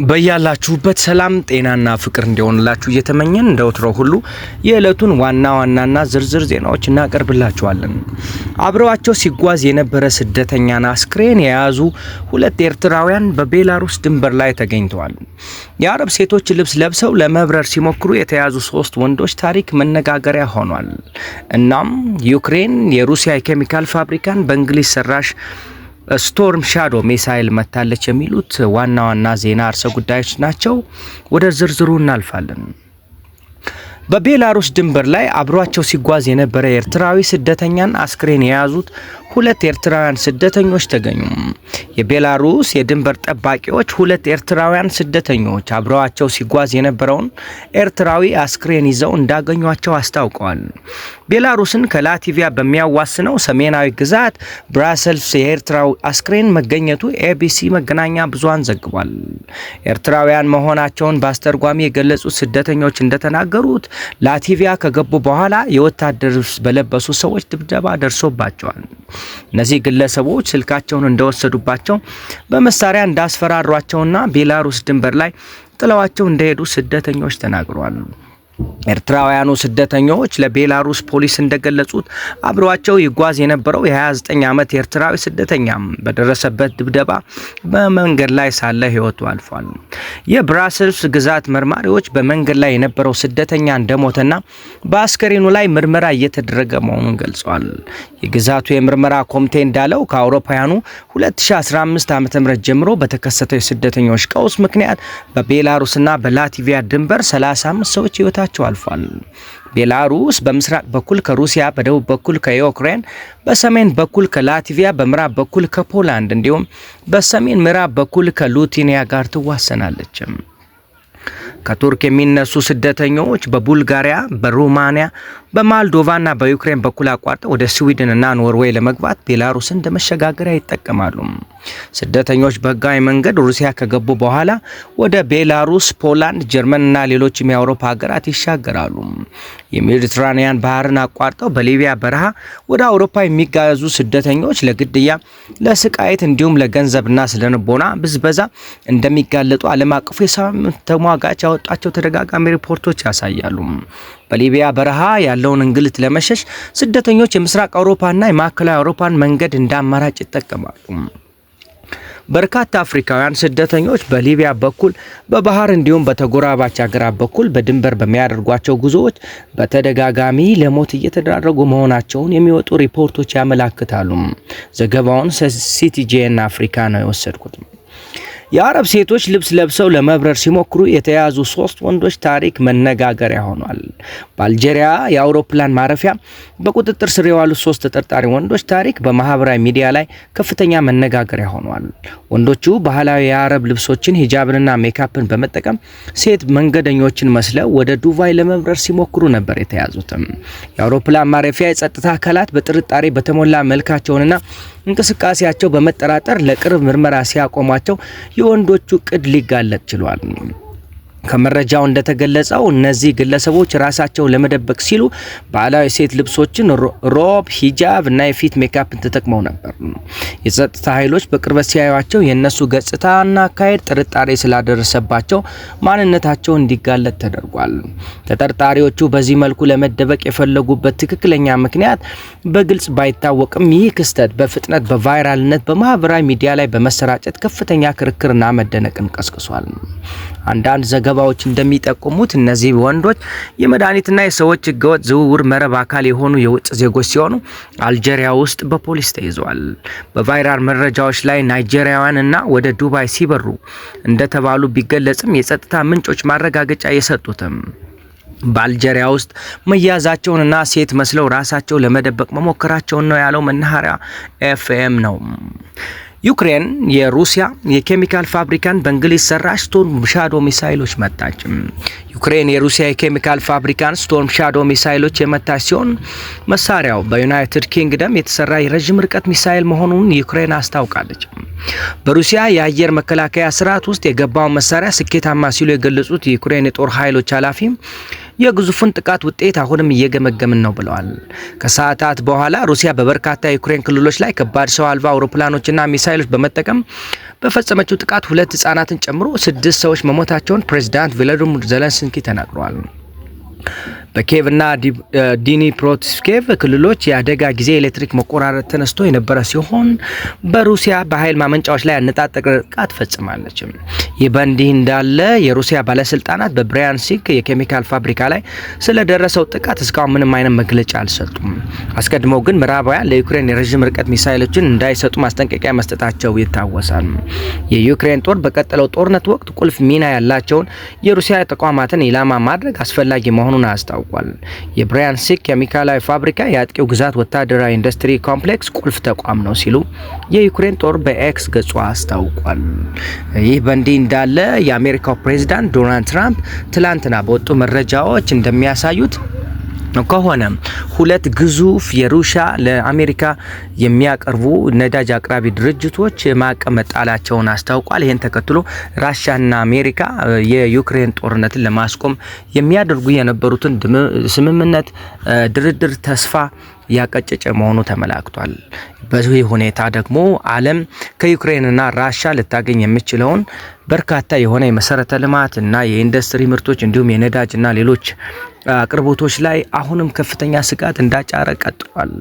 በያላችሁበት ሰላም ጤናና ፍቅር እንዲሆንላችሁ እየተመኘን እንደወትሮ ሁሉ የዕለቱን ዋናና ዝርዝር ዜናዎች እናቀርብላችኋለን። አብረዋቸው ሲጓዝ የነበረ ስደተኛና አስክሬን የያዙ ሁለት ኤርትራውያን በቤላሩስ ድንበር ላይ ተገኝተዋል። የአረብ ሴቶች ልብስ ለብሰው ለመብረር ሲሞክሩ የተያዙ 3 ወንዶች ታሪክ መነጋገሪያ ሆኗል። እናም ዩክሬን የሩሲያ የኬሚካል ፋብሪካን በእንግሊዝ ሰራሽ ስቶርም ሻዶ ሚሳይል መታለች የሚሉት ዋና ዜና አርዕስተ ጉዳዮች ናቸው። ወደ ዝርዝሩ እናልፋለን። በቤላሩስ ድንበር ላይ አብሯቸው ሲጓዝ የነበረ ኤርትራዊ ስደተኛን አስክሬን የያዙት 2 ኤርትራውያን ስደተኞች ተገኙ። የቤላሩስ የድንበር ጠባቂዎች 2 ኤርትራውያን ስደተኞች አብረዋቸው ሲጓዝ የነበረውን ኤርትራዊ አስክሬን ይዘው እንዳገኟቸው አስታውቀዋል። ቤላሩስን ከላቲቪያ በሚያዋስነው ሰሜናዊ ግዛት ብራሰልስ የኤርትራዊ አስክሬን መገኘቱ ኤቢሲ መገናኛ ብዙሃን ዘግቧል። ኤርትራውያን መሆናቸውን በአስተርጓሚ የገለጹት ስደተኞች እንደተናገሩት ላቲቪያ ከገቡ በኋላ የወታደር ልብስ በለበሱ ሰዎች ድብደባ ደርሶባቸዋል። እነዚህ ግለሰቦች ስልካቸውን እንደወሰዱባቸው በመሳሪያ እንዳስፈራሯቸውና ቤላሩስ ድንበር ላይ ጥለዋቸው እንደሄዱ ስደተኞች ተናግረዋል። ኤርትራውያኑ ስደተኞች ለቤላሩስ ፖሊስ እንደገለጹት አብሯቸው ይጓዝ የነበረው የ29 ዓመት ኤርትራዊ ስደተኛ በደረሰበት ድብደባ በመንገድ ላይ ሳለ ሕይወቱ አልፏል። የብራሰልስ ግዛት መርማሪዎች በመንገድ ላይ የነበረው ስደተኛ እንደሞተና በአስከሬኑ ላይ ምርመራ እየተደረገ መሆኑን ገልጸዋል። የግዛቱ የምርመራ ኮሚቴ እንዳለው ከአውሮፓውያኑ 2015 ዓ.ም ጀምሮ በተከሰተው የስደተኞች ቀውስ ምክንያት በቤላሩስና በላቲቪያ ድንበር 35 ሰዎች ሕይወታቸው አልፏል። ቤላሩስ በምስራቅ በኩል ከሩሲያ፣ በደቡብ በኩል ከዩክሬን፣ በሰሜን በኩል ከላቲቪያ፣ በምዕራብ በኩል ከፖላንድ እንዲሁም በሰሜን ምዕራብ በኩል ከሊቱዌኒያ ጋር ትዋሰናለች። ከቱርክ የሚነሱ ስደተኞች በቡልጋሪያ፣ በሩማንያ፣ በሞልዶቫና በዩክሬን በኩል አቋርጠው ወደ ስዊድንና ኖርዌይ ለመግባት ቤላሩስን እንደ መሸጋገሪያ ይጠቀማሉ። ስደተኞች በህጋዊ መንገድ ሩሲያ ከገቡ በኋላ ወደ ቤላሩስ፣ ፖላንድ፣ ጀርመንና ሌሎችም የአውሮፓ ሀገራት ይሻገራሉ። የሜዲትራኒያን ባህርን አቋርጠው በሊቢያ በረሃ ወደ አውሮፓ የሚጋዙ ስደተኞች ለግድያ፣ ለስቃየት እንዲሁም ለገንዘብና ስለንቦና ብዝበዛ እንደሚጋለጡ ዓለም አቀፉ የሰብአዊ ተሟጋች ያወጣቸው ተደጋጋሚ ሪፖርቶች ያሳያሉ። በሊቢያ በረሃ ያለውን እንግልት ለመሸሽ ስደተኞች የምስራቅ አውሮፓና የማዕከላዊ አውሮፓን መንገድ እንደ አማራጭ ይጠቀማሉ። በርካታ አፍሪካውያን ስደተኞች በሊቢያ በኩል በባህር እንዲሁም በተጎራባች ሀገራት በኩል በድንበር በሚያደርጓቸው ጉዞዎች በተደጋጋሚ ለሞት እየተዳረጉ መሆናቸውን የሚወጡ ሪፖርቶች ያመላክታሉ። ዘገባውን ሲቲጄን አፍሪካ ነው የወሰድኩት። የአረብ ሴቶች ልብስ ለብሰው ለመብረር ሲሞክሩ የተያዙ 3 ወንዶች ታሪክ መነጋገሪያ ሆኗል። በአልጄሪያ የአውሮፕላን ማረፊያ በቁጥጥር ስር የዋሉ 3 ተጠርጣሪ ወንዶች ታሪክ በማህበራዊ ሚዲያ ላይ ከፍተኛ መነጋገሪያ ሆኗል። ወንዶቹ ባህላዊ የአረብ ልብሶችን፣ ሂጃብንና ሜካፕን በመጠቀም ሴት መንገደኞችን መስለው ወደ ዱባይ ለመብረር ሲሞክሩ ነበር የተያዙትም። የአውሮፕላን ማረፊያ የጸጥታ አካላት በጥርጣሬ በተሞላ መልካቸውንና እንቅስቃሴያቸው በመጠራጠር ለቅርብ ምርመራ ሲያቆሟቸው የወንዶቹ ቅድ ሊጋለጥ ችሏል። ከመረጃው እንደተገለጸው እነዚህ ግለሰቦች ራሳቸውን ለመደበቅ ሲሉ ባህላዊ ሴት ልብሶችን፣ ሮብ፣ ሂጃብ እና የፊት ሜካፕን ተጠቅመው ነበር። የጸጥታ ኃይሎች በቅርበት ሲያዩቸው የነሱ ገጽታና አካሄድ ጥርጣሬ ስላደረሰባቸው ማንነታቸው እንዲጋለጥ ተደርጓል። ተጠርጣሪዎቹ በዚህ መልኩ ለመደበቅ የፈለጉበት ትክክለኛ ምክንያት በግልጽ ባይታወቅም ይህ ክስተት በፍጥነት በቫይራልነት በማህበራዊ ሚዲያ ላይ በመሰራጨት ከፍተኛ ክርክርና መደነቅን ቀስቅሷል። አንዳንድ ዘገባዎች እንደሚጠቁሙት እነዚህ ወንዶች የመድኃኒትና የሰዎች ህገወጥ ዝውውር መረብ አካል የሆኑ የውጭ ዜጎች ሲሆኑ አልጄሪያ ውስጥ በፖሊስ ተይዘዋል። በቫይራል መረጃዎች ላይ ናይጄሪያውያን እና ወደ ዱባይ ሲበሩ እንደተባሉ ቢገለጽም የጸጥታ ምንጮች ማረጋገጫ የሰጡትም በአልጄሪያ ውስጥ መያዛቸውንና ሴት መስለው ራሳቸው ለመደበቅ መሞከራቸውን ነው ያለው መናኸሪያ ኤፍኤም ነው። ዩክሬን የሩሲያ የኬሚካል ፋብሪካን በእንግሊዝ ሰራሽ ስቶርም ሻዶ ሚሳይሎች መታች። ዩክሬን የሩሲያ የኬሚካል ፋብሪካን ስቶርም ሻዶ ሚሳይሎች የመታች ሲሆን መሳሪያው በዩናይትድ ኪንግደም የተሰራ የረጅም ርቀት ሚሳይል መሆኑን ዩክሬን አስታውቃለች። በሩሲያ የአየር መከላከያ ስርዓት ውስጥ የገባው መሳሪያ ስኬታማ ሲሉ የገለጹት የዩክሬን የጦር ኃይሎች ኃላፊ የግዙፉን ጥቃት ውጤት አሁንም እየገመገምን ነው ብለዋል። ከሰዓታት በኋላ ሩሲያ በበርካታ የዩክሬን ክልሎች ላይ ከባድ ሰው አልባ አውሮፕላኖችና ሚሳይሎች በመጠቀም በፈጸመችው ጥቃት 2 ህጻናትን ጨምሮ 6 ሰዎች መሞታቸውን ፕሬዝዳንት ቮሎዲሚር ዜሌንስኪ ተናግረዋል። በኪየቭና ዲኒፕሮትስኬቭ ክልሎች የአደጋ ጊዜ ኤሌክትሪክ መቆራረጥ ተነስቶ የነበረ ሲሆን በሩሲያ በኃይል ማመንጫዎች ላይ ያነጣጠረ ጥቃት ፈጽማለች። ይህ በእንዲህ እንዳለ የሩሲያ ባለስልጣናት በብሪያንስክ የኬሚካል ፋብሪካ ላይ ስለደረሰው ጥቃት እስካሁን ምንም አይነት መግለጫ አልሰጡም። አስቀድመው ግን ምዕራባውያን ለዩክሬን የረዥም ርቀት ሚሳይሎችን እንዳይሰጡ ማስጠንቀቂያ መስጠታቸው ይታወሳል። የዩክሬን ጦር በቀጠለው ጦርነት ወቅት ቁልፍ ሚና ያላቸውን የሩሲያ ተቋማትን ኢላማ ማድረግ አስፈላጊ መሆኑን አስታውቋል። የብሪያንስክ ኬሚካላዊ ፋብሪካ የአጥቂው ግዛት ወታደራዊ ኢንዱስትሪ ኮምፕሌክስ ቁልፍ ተቋም ነው ሲሉ የዩክሬን ጦር በኤክስ ገጹ አስታውቋል። ይህ በእንዲህ እንዳለ የአሜሪካው ፕሬዝዳንት ዶናልድ ትራምፕ ትላንትና በወጡ መረጃዎች እንደሚያሳዩት ከሆነ 2 ግዙፍ የሩሲያ ለአሜሪካ የሚያቀርቡ ነዳጅ አቅራቢ ድርጅቶች ማዕቀብ መጣላቸውን አስታውቋል። ይህን ተከትሎ ራሽያና አሜሪካ የዩክሬን ጦርነትን ለማስቆም የሚያደርጉ የነበሩትን ስምምነት ድርድር ተስፋ ያቀጨጨ መሆኑ ተመላክቷል። በዚህ ሁኔታ ደግሞ ዓለም ከዩክሬንና ራሽያ ልታገኝ የሚችለውን በርካታ የሆነ የመሰረተ ልማት እና የኢንዱስትሪ ምርቶች እንዲሁም የነዳጅና ሌሎች አቅርቦቶች ላይ አሁንም ከፍተኛ ስጋት እንዳጫረ ቀጥሏል።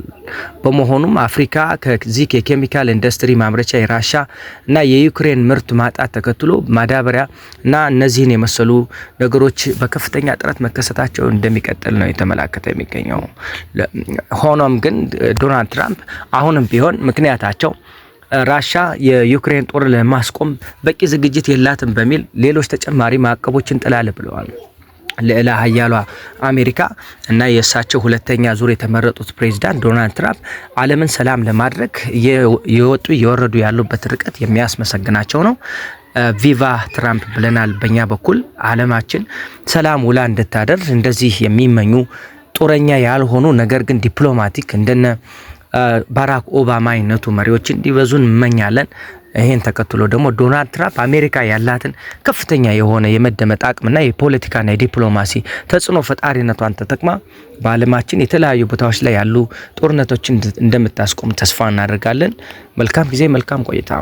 በመሆኑም አፍሪካ ከዚህ የኬሚካል ኢንዱስትሪ ማምረቻ የራሽያ እና የዩክሬን ምርት ማጣት ተከትሎ ማዳበሪያ እና እነዚህን የመሰሉ ነገሮች በከፍተኛ ጥረት መከሰታቸው እንደሚቀጥል ነው የተመላከተ የሚገኘው። ሆኖም ግን ዶናልድ ትራምፕ አሁንም ቢሆን ምክንያታቸው ራሽያ የዩክሬን ጦር ለማስቆም በቂ ዝግጅት የላትም በሚል ሌሎች ተጨማሪ ማዕቀቦችን ጥላል ብለዋል። ልዕለ ኃያሏ አሜሪካ እና የእሳቸው ሁለተኛ ዙር የተመረጡት ፕሬዝዳንት ዶናልድ ትራምፕ ዓለምን ሰላም ለማድረግ እየወረዱ ያሉበት ርቀት የሚያስመሰግናቸው ነው። ቪቫ ትራምፕ ብለናል። በእኛ በኩል ዓለማችን ሰላም ውላ እንድታደር እንደዚህ የሚመኙ ጦረኛ ያልሆኑ ነገር ግን ዲፕሎማቲክ እንደነ ባራክ ኦባማ አይነቱ መሪዎች እንዲበዙ እንመኛለን። ይሄን ተከትሎ ደግሞ ዶናልድ ትራምፕ አሜሪካ ያላትን ከፍተኛ የሆነ የመደመጥ አቅምና የፖለቲካና የዲፕሎማሲ ተጽዕኖ ፈጣሪነቷን ተጠቅማ በዓለማችን የተለያዩ ቦታዎች ላይ ያሉ ጦርነቶችን እንደምታስቆም ተስፋ እናደርጋለን። መልካም ጊዜ፣ መልካም ቆይታ።